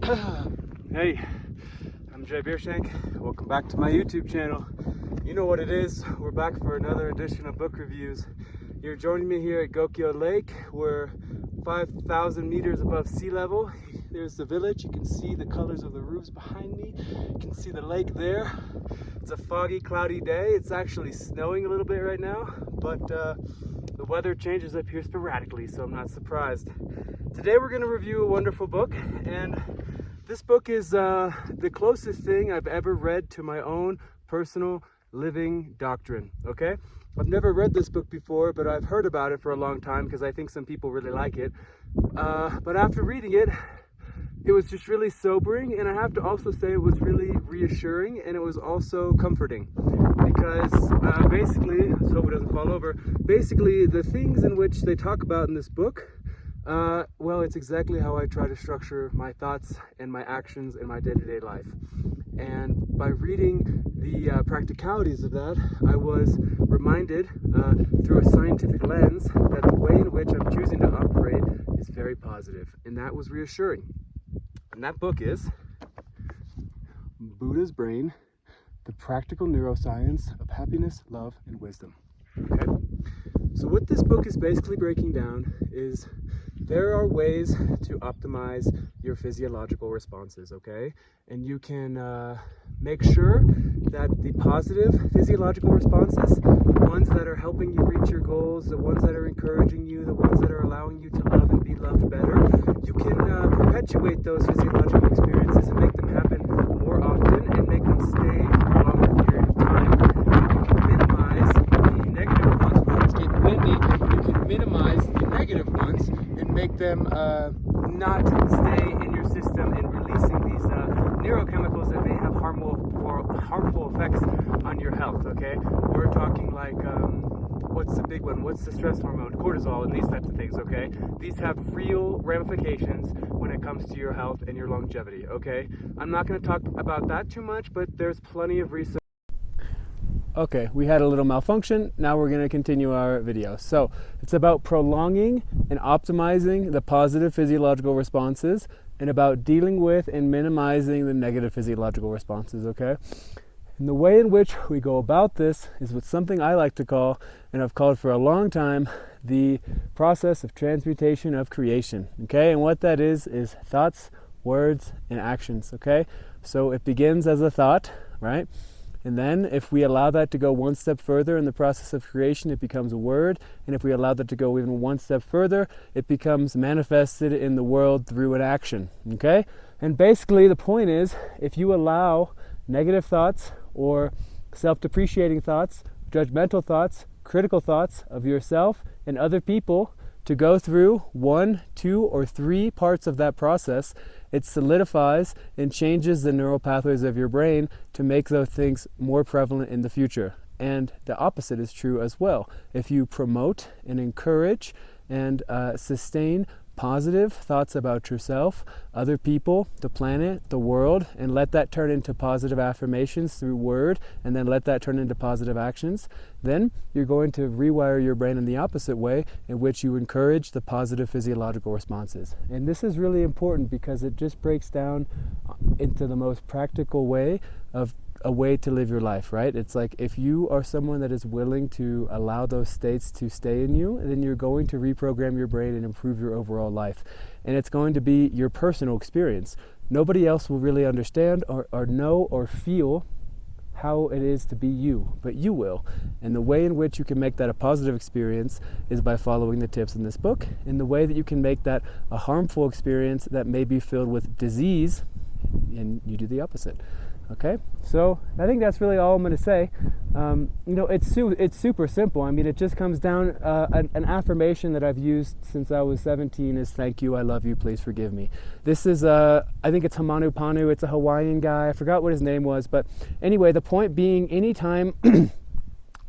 Hey, I'm Jay Beershank. Welcome back to my YouTube channel. You know what it is. We're back for another edition of book reviews. You're joining me here at Gokyo Lake. We're 5,000 meters above sea level. There's the village. You can see the colors of the roofs behind me. You can see the lake there. It's a foggy, cloudy day. It's actually snowing a little bit right now, but the weather changes up here sporadically, so I'm not surprised. Today we're going to review a wonderful book, and this book is the closest thing I've ever read to my own personal living doctrine, okay? I've never read this book before, but I've heard about it for a long time because I think some people really like it. But after reading it, it was just really sobering, and I have to also say it was really reassuring, and it was also comforting. Because basically, let's hope it doesn't fall over, basically the things in which they talk about in this book, well, it's exactly how I try to structure my thoughts and my actions in my day-to-day life. And by reading the practicalities of that, I was reminded through a scientific lens that the way in which I'm choosing to operate is very positive, and that was reassuring. And that book is Buddha's Brain, the Practical Neuroscience of Happiness, Love, and Wisdom. Okay? So what this book is basically breaking down is there are ways to optimize your physiological responses, okay? And you can make sure that the positive physiological responses, the ones that are helping you reach your goals, the ones that are encouraging you, the ones that are allowing you to love and be loved better, you can perpetuate those physiological experiences and make them happen more often and make them stay for a longer period of time. You can minimize the negative ones. When it's getting windy, you can minimize the negative ones and make them not stay in your system and releasing these neurochemicals that may have harmful effects on your health, okay? We're talking like, what's the big one? What's the stress hormone? Cortisol and these types of things, okay? These have real ramifications when it comes to your health and your longevity, okay? I'm not going to talk about that too much, but there's plenty of research. Okay, we had a little malfunction. Now we're going to continue our video. So it's about prolonging and optimizing the positive physiological responses and about dealing with and minimizing the negative physiological responses, okay? And the way in which we go about this is with something I like to call, and I've called for a long time, the process of transmutation of creation, okay? And what that is thoughts, words, and actions, okay? So it begins as a thought, right? And then if we allow that to go one step further in the process of creation, it becomes a word. And if we allow that to go even one step further, it becomes manifested in the world through an action, okay? And basically the point is, if you allow negative thoughts or self-depreciating thoughts, judgmental thoughts, critical thoughts of yourself and other people to go through 1, 2, or 3 parts of that process, it solidifies and changes the neural pathways of your brain to make those things more prevalent in the future. And the opposite is true as well. If you promote and encourage and sustain positive thoughts about yourself, other people, the planet, the world, and let that turn into positive affirmations through word, and then let that turn into positive actions, then you're going to rewire your brain in the opposite way, in which you encourage the positive physiological responses. And this is really important because it just breaks down into the most practical way of a way to live your life, right? It's like if you are someone that is willing to allow those states to stay in you, then you're going to reprogram your brain and improve your overall life. And it's going to be your personal experience. Nobody else will really understand or know or feel how it is to be you, but you will. And the way in which you can make that a positive experience is by following the tips in this book. And the way that you can make that a harmful experience that may be filled with disease, and you do the opposite. Okay, so I think that's really all I'm going to say. It's super simple. I mean, it just comes down, an affirmation that I've used since I was 17 is thank you, I love you, please forgive me. This is, I think it's Hamanupanu, it's a Hawaiian guy, I forgot what his name was, but anyway, the point being, anytime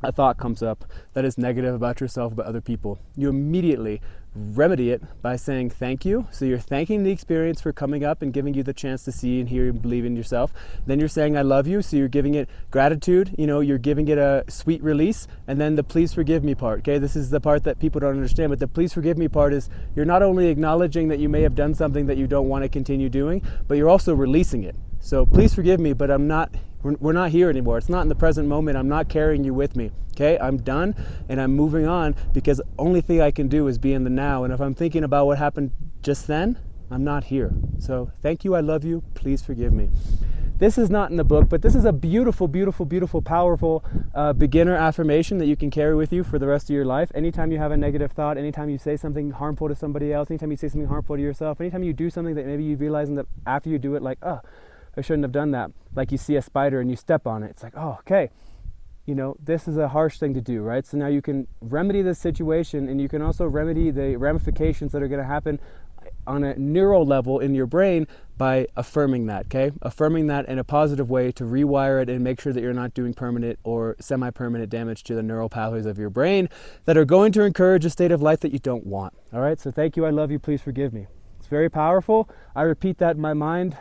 a thought comes up that is negative about yourself, about other people, you immediately remedy it by saying thank you. So you're thanking the experience for coming up and giving you the chance to see and hear and believe in yourself. Then you're saying I love you, so you're giving it gratitude, you're giving it a sweet release. And then the please forgive me part, okay? This is the part that people don't understand, but the please forgive me part is you're not only acknowledging that you may have done something that you don't want to continue doing, but you're also releasing it. So please forgive me, but we're not here anymore. It's not in the present moment. I'm not carrying you with me. Okay, I'm done and I'm moving on, because the only thing I can do is be in the now. And if I'm thinking about what happened just then, I'm not here. So thank you, I love you, please forgive me. This is not in the book, but this is a beautiful, beautiful, beautiful, powerful beginner affirmation that you can carry with you for the rest of your life. Anytime you have a negative thought, anytime you say something harmful to somebody else, anytime you say something harmful to yourself, anytime you do something that maybe you realize that after you do it, like, oh, I shouldn't have done that. Like you see a spider and you step on it. It's like, oh, okay. This is a harsh thing to do, right? So now you can remedy this situation, and you can also remedy the ramifications that are going to happen on a neural level in your brain by affirming that, okay? Affirming that in a positive way to rewire it and make sure that you're not doing permanent or semi-permanent damage to the neural pathways of your brain that are going to encourage a state of life that you don't want, all right? So thank you, I love you, please forgive me. It's very powerful. I repeat that in my mind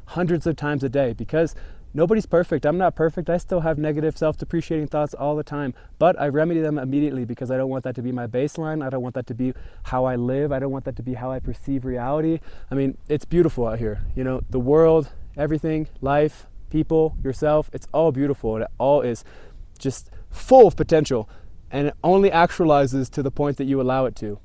hundreds of times a day, because nobody's perfect. I'm not perfect. I still have negative self-depreciating thoughts all the time, but I remedy them immediately because I don't want that to be my baseline. I don't want that to be how I live. I don't want that to be how I perceive reality. I mean, it's beautiful out here. The world, everything, life, people, yourself, it's all beautiful, and it all is just full of potential, and it only actualizes to the point that you allow it to.